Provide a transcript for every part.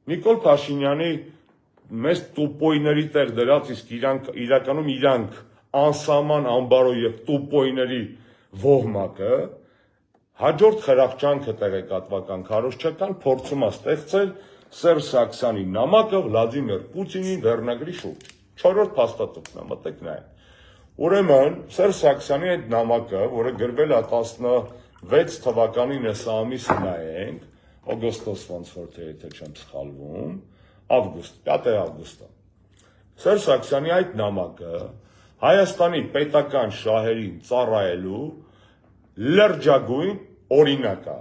Նիկոլ Փաշինյանի մեծ տուպոյների տեղ դրած, իսկ իրականում իրանք անսահման ամբարո եւ տուպոյների ոհմակը հաջորդ խրախճանքը տեղեկատվական քարոզչական փորձում է ստեղծել Սերժ Սարգսյանի նամակը Վլադիմիր Պուտինի վերնագրի շուրջ։ 4-րդ փաստաթուղթն է, մտեք նայեք։ Ուրեմն Սերժ Սարգսյանի այդ նամակը, որը գրվել է 16 թվականին հեսա ամիսը նայենք, օգոստոս ոնց որ թե եթե չեմ սխալվում, ավգուստ, 5 ավգուստը։ Սերժ Սարգսյանի այդ նամակը Հայաստանի պետական շահերին ծառայելու լրջագույն օրինակ է։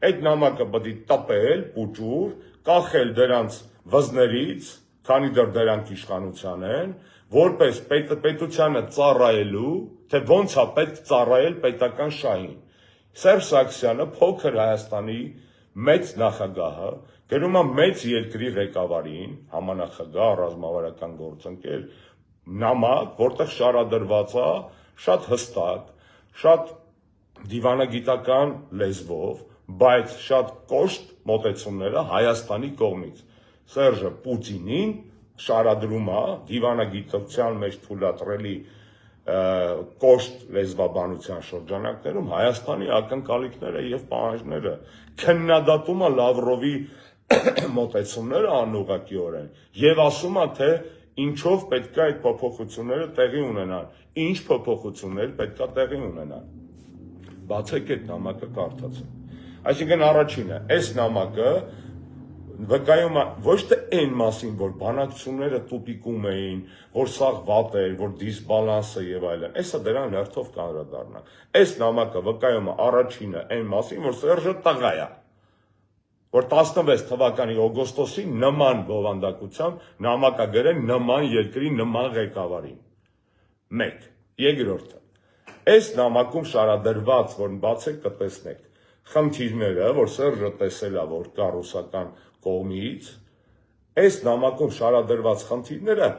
Այդ նամակը պետք է տպել, պուճուր, կախել դրանց վզներից, քանի դեռ դրանք իշխանության են, որպես պետությանը ծառայելու, թե ոնց է պետք ծառայել պետական շահին։ Սերժ Սարգսյանը փոքր Հայաստանի մեծ նախագահը գրում է մեծ երկրի ղեկավարին, համանախագահ, ռազմավարական գործընկեր, նամակ, որտեղ շարադրված է շատ հստակ, շատ դիվանագիտական լեզվով, բայց շատ կոշտ մոտեցումները Հայաստանի կողմից։ Սերժը Պուտինին շարադրում է դիվանագիտության մեջ թույլատրելի կոշտ լեզվաբանության շրջանակներում Հայաստանի ակնկալիքները եւ պահանջները, քննադատում է Լավրովի մոտեցումները անուղղակիորեն եւ ասում է, թե ինչով պետք է այդ փոփոխությունները տեղի ունենան, ինչ փոփոխություններ պետք է տեղի ունենան։ Բացեք այդ նամակը կարդացեք։ Այսինքն առաջինը, այս նամակը վկայում է ոչ թե այն մասին, որ բանակցությունները տուպիկում էին, որ սաղ վատ էր, որ դիսբալանսը եւ այլն, այսա դրան հերթով կանդրադառնա։ Այս նամակը վկայում է առաջինը այն մասին, որ Սերժը տղա է, որ 16 թվականի օգոստոսի նման բովանդակությամբ նամակ է գրել նման երկրի նման ղեկավարին։ 1. Երկրորդը, այս նամակում շարադրված, որ բացեք կտեսնեք, խնդիրները, որ Սերժը տեսել է, որ կա ռուսական կողմից, այս նամակում շարադրված խնդիրները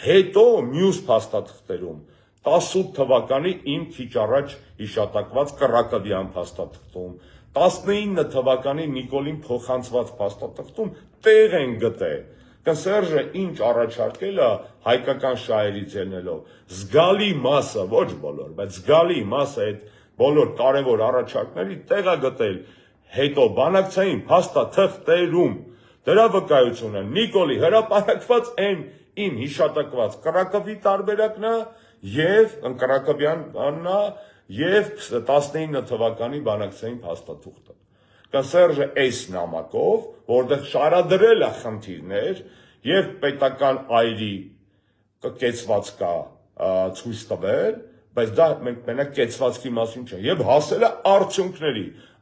հետո մյուս փաստաթղթերում 18 թվականի իմ քիչ առաջ հիշատակված Կռակովյան փաստաթղթում, 19 թվականի Նիկոլին փոխանցված փաստաթղթում տեղ են գտել։ Սերժը ինչ առաջարկել է հայկական շահերից ելնելով, զգալի մասը, ոչ բոլոր, բայց զգալի մասը այդ բոլոր կարևոր առաջարկների տեղ է գտել հետո բանակցային փաստաթղթերում։ Դրա վկայությունը Նիկոլի հրապարակված այն իմ հիշատակված Կռակովի տարբերակն է եւ Կռակովյան բանն է եւ 19 թվականի բանակցային փաստաթուղթը։ Սերժը այս նամակով, որտեղ շարադրել է խնդիրներ եւ պետական այրի կեցված կա ցույց տվել, բայց դա մենակ կեցվածքի մասին չէ, եւ հասել է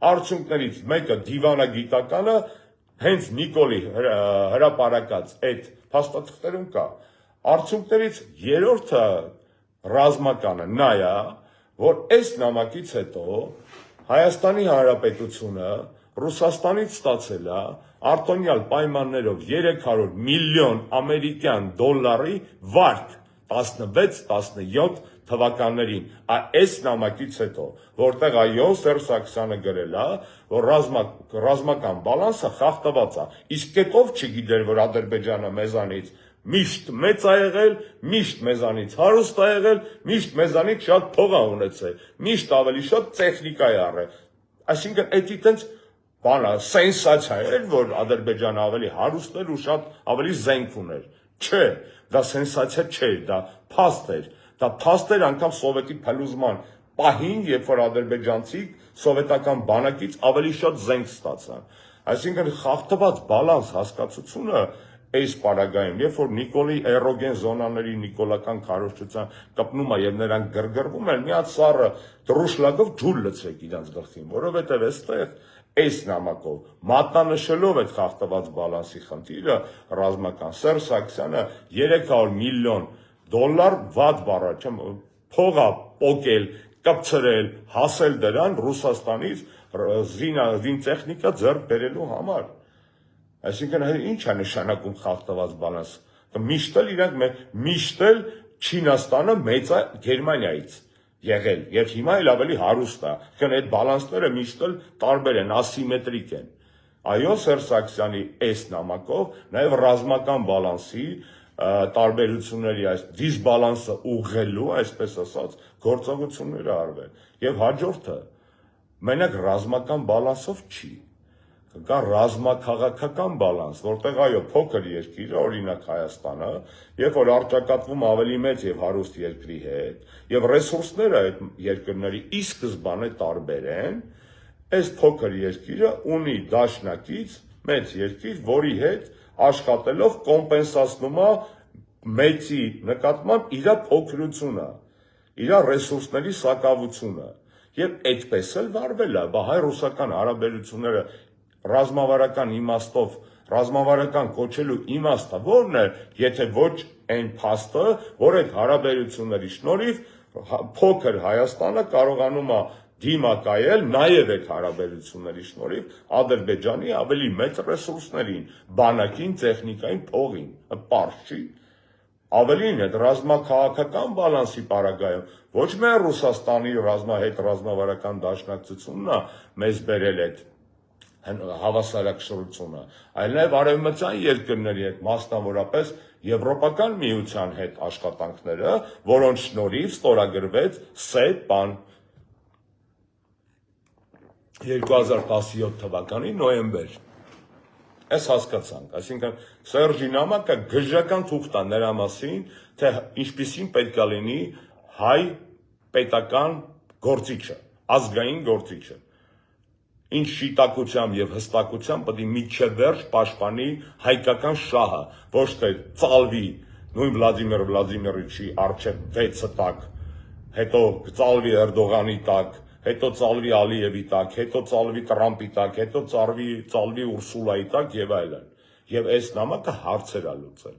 արդյունքներից մեկը դիվանագիտականը հենց Նիկոլի հրապարակած այդ փաստաթղթերում կա։ Արդյունքներից երրորդը ռազմականը նա է, որ այս նամակից հետո Հայաստանի Հանրապետությունը Ռուսաստանից ստացել է արտոնյալ պայմաններով 300 միլիոն ամերիկյան դոլարի վարկ 16-17 թվականներին, այս նամակից հետո, որտեղ այո Սերժ Սարգսյանը գրել է, որ ռազմական բալանսը խախտված է, իսկ կետով չգիտեր, որ Ադրբեջանը մեզանից միշտ մեծ է եղել, միշտ մեզանից հարուստ է եղել, միշտ մեզանից շատ փող է ունեցել, միշտ ավելի շատ տեխնիկա է առել։ Այսինքն էդի տենց բանա սենսացիա էր, որ Ադրբեջանը ավելի հարուստ էր ու շատ ավելի զենք ուներ։ Չէ, դա սենսացիա չէր, դա փաստ էր։ Դա փաստ էր անգամ սովետի փլուզման պահին, երբ որ ադրբեջանցիք սովետական բանակից ավելի շատ զենք ստացան։ Այսինքն խախտված բալանս հասկացությունը այս պարագայում, երբ որ Նիկոլի էրոգեն զոնաների նիկոլական քարոզչության կպնում է եւ նրանք գրգռվում են, մի հատ սառը դրուշլակով ջուր լցրեք իրանց գլխին, որովհետեւ այստեղ այս նամակով մատնանշելով այդ խախտված բալանսի խնդիրը ռազմական Սերժ Սարգսյանը 300 միլիոն դոլար վատ բառ չեմ փողա պոկել, կպցրել, հասել դրան Ռուսաստանից զինտեխնիկա ձեռք բերելու համար։ Այսինքն ինչ է նշանակում խախտված բալանս։ Միշտ էլ իրանք միշտ էլ Չինաստանը մեծ է Գերմանիայից եղել եւ հիմա էլ ավելի հարուստ է։ Այդ բալանսները միշտ էլ տարբեր են, ասիմետրիկ են։ Այո, Սերժ Սարգսյանի այս նամակով նաև ռազմական բալանսի տարբերությունների այս դիսբալանսը ուղղելու, այսպես ասած, գործողությունները արվել։ Եվ հաջորդը մենակ ռազմական բալանսով չի, կա ռազմաքաղաքական բալանս, որտեղ այո, փոքր երկիրը, օրինակ Հայաստանը, երբ որ առճակատվում ավելի մեծ եւ հարուստ երկրի հետ, եւ ռեսուրսները այդ երկրների ի սկզբանե տարբեր են, այս փոքր երկիրը ունի դաշնակից մեծ երկիր, որի հետ աշխատելով կոմպենսացնում է մեծի նկատմամբ իր փոքրությունը, իր ռեսուրսների սակավությունը, եւ այդպես էլ վարվել է, բա հայ-ռուսական հարաբերությունները ռազմավարական իմաստով, ռազմավարական կոչելու իմաստը ո՞րն է, եթե ոչ այն փաստը, որ այդ հարաբերությունների շնորհիվ փոքր Հայաստանը կարողանում է դիմակայել նաև այդ հարաբերությունների շնորհիվ Ադրբեջանի ավելի մեծ ռեսուրսներին, բանակին, տեխնիկային, փողին, պարզ չի։ Ավելին այդ ռազմաքաղաքական բալանսի պարագայում ոչ միայն Ռուսաստանի ռազմավարական դաշնակցությունն է մեզ բերել այդ հավասարակշռությունը, այլ նաև արևմտյան երկրների հետ, մասնավորապես Եվրոպական միության հետ աշխատանքները, որոնց շնորհիվ ստորագրվեց ՍԵՊ-ն 2017 թվականի նոյեմբեր։ Այս հասկացանք, այսինքն Սերժի նամակը գժական թուղթ է նրա մասին, թե ինչպիսին պետք է լինի հայ պետական գործիչը, ազգային գործիչը, ինչ շիտակությամբ եւ հստակությամբ պետք է միջև վերջ պաշտպանի հայկական շահը, ոչ թե ծալվի նույն Վլադիմիր Վլադիմիրիչի առջև 6 տակ, հետո ծալվի Էրդողանի տակ, հետո ծալվի Ալիևի տակ, հետո ծալվի Տրամպի տակ, հետո ծալվի Ուրսուլայի տակ եւ այլն։ Եվ այս նամակը հարցեր է լուծել։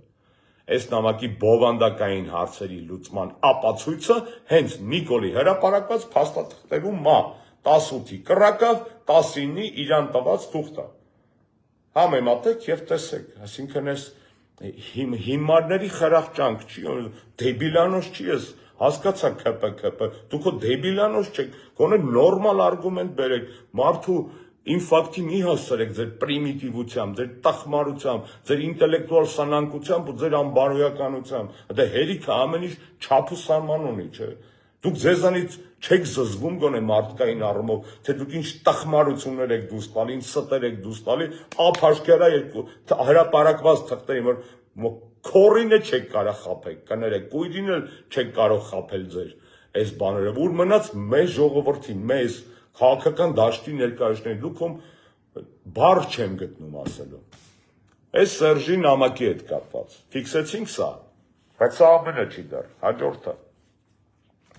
Այս նամակի բովանդակային հարցերի լուծման ապացույցը հենց Նիկոլի հրապարակված փաստաթղթերում մա 18-ի կռակավ, 19-ի իրան տված թուղթը։ Համեմատեք եւ տեսեք, այսինքն այս հիմարների խրախճանք չի, դեբիլանոց չի, ես հասկացա ԿՊ, դուք դեբիլանոց չեք, գոնե նորմալ արգումենտ բերեք, մարդու ինֆակտի մի հասցրեք ձեր պրիմիտիվությամբ, ձեր տխմարությամբ, ձեր ինտելեկտուալ սնանկությամբ ու ձեր անբարոյականությամբ, դա հերիքը ամեն ինչ չափ ու սահման ունի, չէ։ Դուք ձեզանից չեք զզվում գոնե մարդկային առումով, թե դուք ինչ տխմարություններ եք դուրս տալի, ինչ ստեր եք դուրս տալի, ափաշկերա հրապարակված թղթերի, որ քորինը չեք կարող խաբել, կներեք, կույրին էլ չեք կարող խաբել ձեր այս բաները, որ մնաց մեզ ժողովրդի, մեզ քաղաքական դաշտի ներկայացնելու, դուք բառ չեմ գտնում ասելու։ Այս Սերժի նամակի հետ կապված, ֆիքսեցինք սա, բայց սա ամենը չի դեռ, հաջորդը։